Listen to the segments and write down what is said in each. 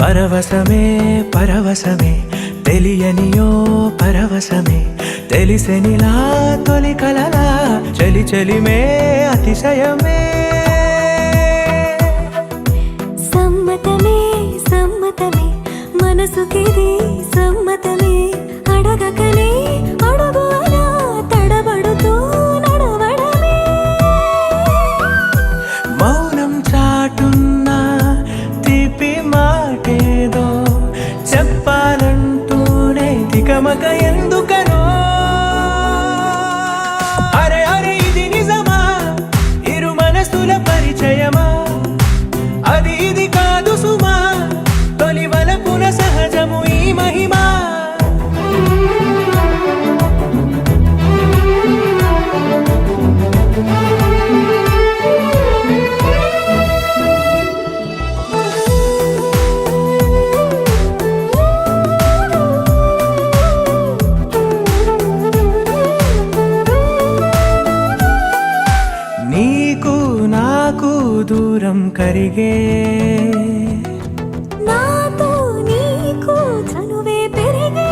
పరవశమే పరవశమే తెలియనియో పరవశమే తెలిసెనిలా తొలి కలలా చలి చలిమే అతిశయమే సమ్మతమే సమ్మతమే మనసుకిది సమ్మతమే అడగకనే అడుగులా తడబడుతూ నడవడమే మౌనం చాటున్న తీపి మాటేదో చెప్పాలంటూనే తికమక ఎందుకనో అరే అరే ఇది నిజమా ఇరు మనసుల పరిచయమా అది ఇది కాదు సుమా తొలి వలపున సహజము ఈ మహిమా నీకు నాకు దూరం కరిగే నాతో నీకు చనువే పెరిగే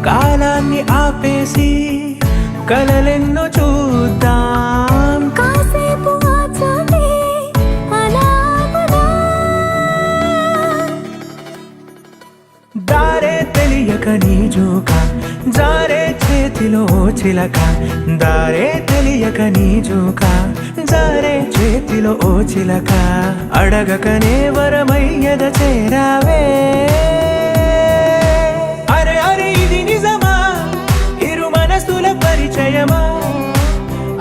కాలాన్ని ఆపేసి కలలెన్నో చూద్దాం కాసేపు ఆచాటే అలాగదా దారే తెలియక నీ జోక జారే చేతిలో చిలక దారే తెలియక నీ జోక జారే చేతిలో ఓ చిలక అడగకనే వరమయ్యద చేరావే అరే అరే ఇది నిజమా ఇరు మనసుల పరిచయమా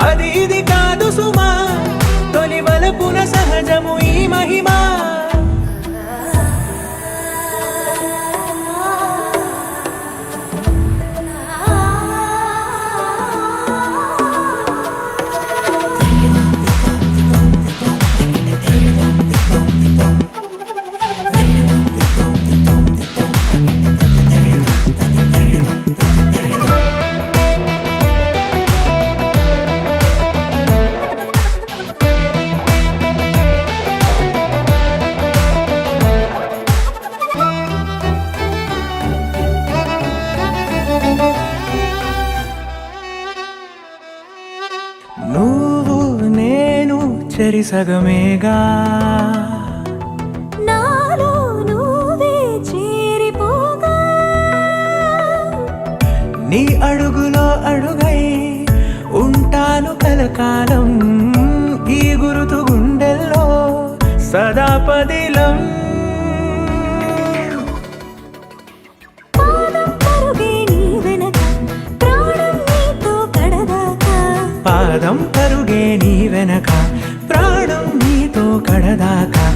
అది ఇది కాదు సుమా తొలి వలపున సహజము ఈ మహిమా నువ్వు నేను చెరి సగమేగా నాలో నువ్వే చేరిపోగా నీ అడుగులో అడుగై ఉంటాను కలకాలం ఈ గురుతు గుండెల్లో సదా పదిలం పాదం పరుగే నీ వెనక ప్రాణం నీతో కడదాకా పాదం పరుగే నీ వెనక ప్రాణం నీతో కడదాకా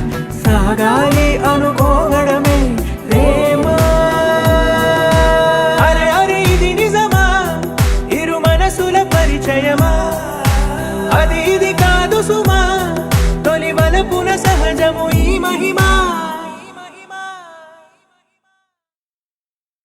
సాగాలి అనుకోవడం